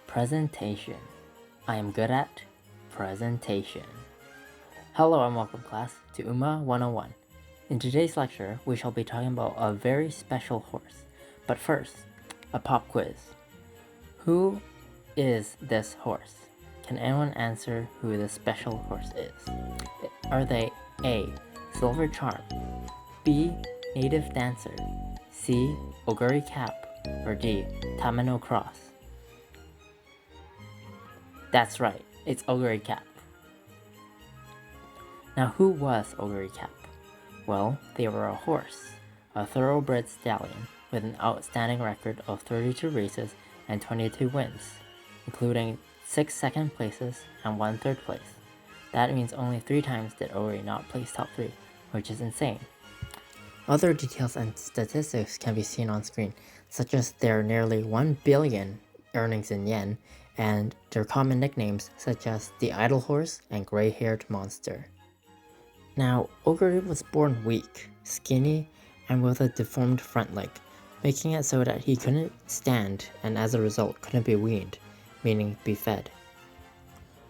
Presentation. I am good at presentation. Hello and welcome class to UMA101. In today's lecture, we shall be talking about a very special horse. But first, a pop quiz. Who is this horse? Can anyone answer who this special horse is? Are they A. Silver Charm, B. Native Dancer, C. Oguri Cap, or D. Tamamo Cross? That's right, it's Oguri Cap. Now who was Oguri Cap? Well, they were a horse, a thoroughbred stallion with an outstanding record of 32 races and 22 wins, including 6 second places and 1 third place. That means only 3 times did Oguri not place top 3, which is insane. Other details and statistics can be seen on screen, such as their nearly 1 billion earnings in yen, and their common nicknames such as the Idle Horse and Gray-Haired Monster. Now, Oguri was born weak, skinny, and with a deformed front leg, making it so that he couldn't stand and as a result couldn't be weaned, meaning be fed.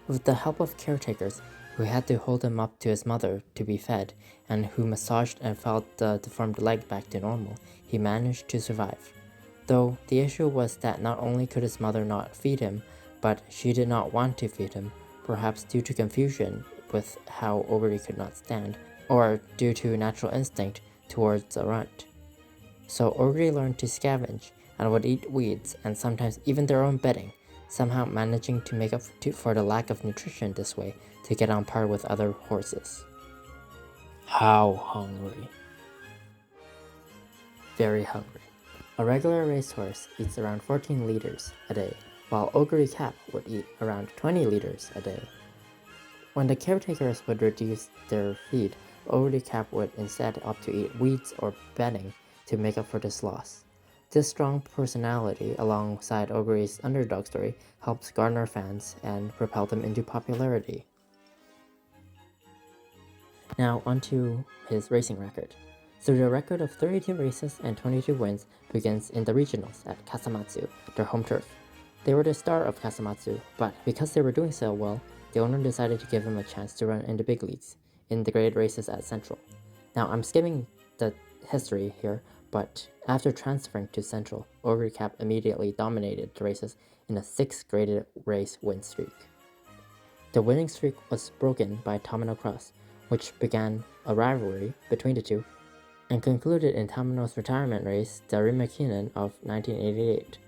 With the help of caretakers who had to hold him up to his mother to be fed and who massaged and felt the deformed leg back to normal, he managed to survive. Though the issue was that not only could his mother not feed him, but she did not want to feed him, perhaps due to confusion with how Oguri could not stand, or due to natural instinct towards a runt. So Oguri learned to scavenge and would eat weeds and sometimes even their own bedding, somehow managing to make up for the lack of nutrition this way to get on par with other horses. How hungry? Very hungry. A regular racehorse eats around 14 liters a day, while Oguri Cap would eat around 20 liters a day. When the caretakers would reduce their feed, Oguri Cap would instead opt to eat weeds or bedding to make up for this loss. This strong personality, alongside Oguri's underdog story, helped garner fans and propel them into popularity. Now onto his racing record. So the record of 32 races and 22 wins begins in the regionals at Kasamatsu, their home turf. They were the star of Kasamatsu, but because they were doing so well, the owner decided to give him a chance to run in the big leagues, in the graded races at Central. Now I'm skipping the history here, but after transferring to Central, Oguri Cap immediately dominated the races in a 6 graded race win streak. The winning streak was broken by Tamamo Cross, which began a rivalry between the two, and concluded in Tamamo's retirement race, the Arima Kinen of 1988,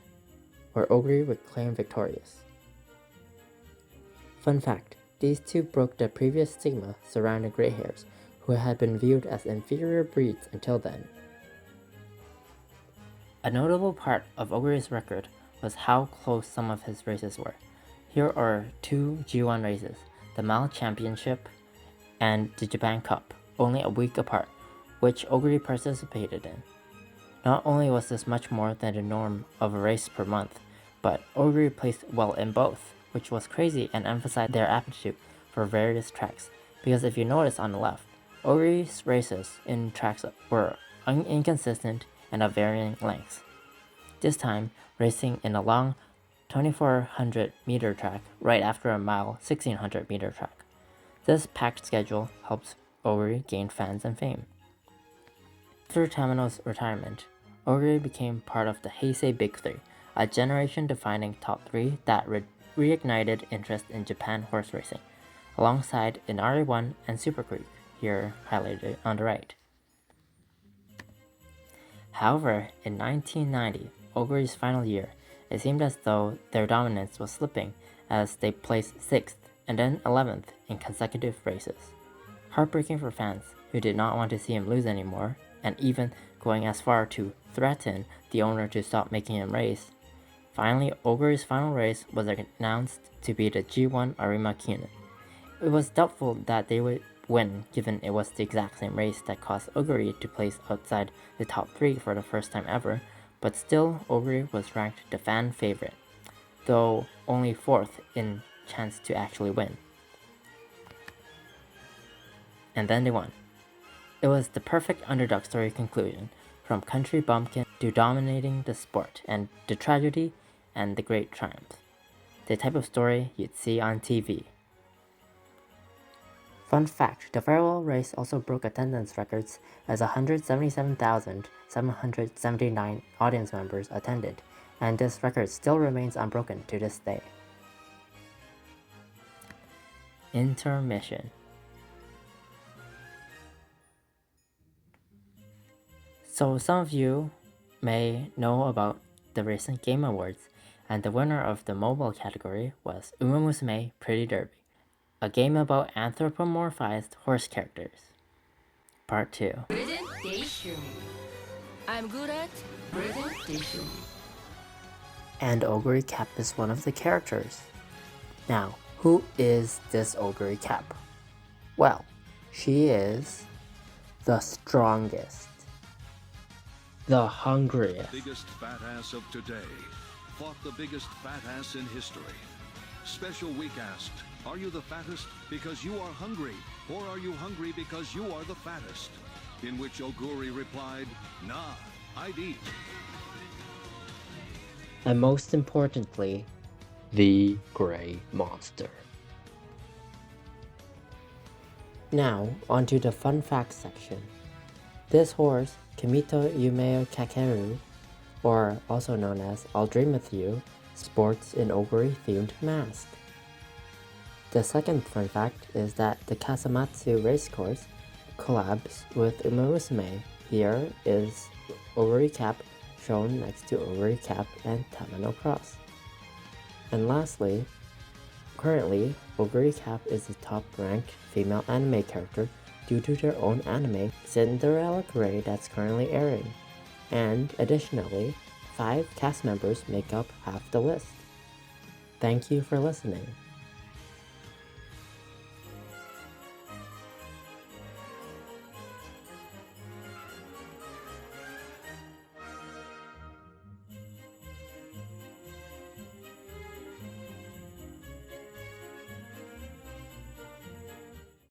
where Oguri would claim victorious. Fun fact, these two broke the previous stigma surrounding gray hairs, who had been viewed as inferior breeds until then. A notable part of Oguri's record was how close some of his races were. Here are 2 G1 races, the Mile Championship and the Japan Cup, only a week apart, which Oguri participated in. Not only was this much more than the norm of a race per month, but Oguri placed well in both, which was crazy and emphasized their aptitude for various tracks, because if you notice on the left, Oguri's races in tracks were inconsistent and of varying lengths. This time, racing in a long 2400 meter track right after a mile 1600 meter track. This packed schedule helps Oguri gain fans and fame. After Tamamo's retirement, Oguri became part of the Heisei Big Three, a generation-defining top 3 that reignited interest in Japan horse racing, alongside Inari 1 and Super Creek, here highlighted on the right. However, in 1990, Oguri's final year, it seemed as though their dominance was slipping as they placed 6th and then 11th in consecutive races. Heartbreaking for fans who did not want to see him lose anymore, and even going as far to threaten the owner to stop making him race. Finally, Oguri's final race was announced to be the G1 Arima Kinen. It was doubtful that they would win, given it was the exact same race that caused Oguri to place outside the top 3 for the first time ever, but still Oguri was ranked the fan favorite, though only 4th in chance to actually win. And then they won. It was the perfect underdog story conclusion, from country bumpkin to dominating the sport, and the tragedy and the great triumph. the type of story you'd see on TV. Fun fact, the farewell race also broke attendance records as 177,779 audience members attended, and this record still remains unbroken to this day. Intermission. So some of you may know about the recent Game Awards, and the winner of the mobile category was Musume Pretty Derby, a game about anthropomorphized horse characters. Part 2. I'm good at presentation. And Oguri Cap is one of the characters. Now, who is this Oguri Cap? Well, she is the strongest, the hungriest, biggest fat ass of today fought the biggest fat ass in history. Special Week asked, are you the fattest because you are hungry, or are you hungry because you are the fattest? In which Oguri replied, nah, I'd eat. And most importantly, the Gray Monster. Now, onto the fun facts section. This horse, Kimito Yumeo Kakeru, or also known as I'll Dream With You, sports an Oguri-themed mask. The second fun fact is that the Kasamatsu racecourse collabs with Musume. Here is Oguri Cap shown next to Oguri Cap and Tamamo Cross. And lastly, currently, Oguri Cap is the top-ranked female anime character due to their own anime, Cinderella that's currently airing. And additionally, 5 cast members make up half the list. Thank you for listening.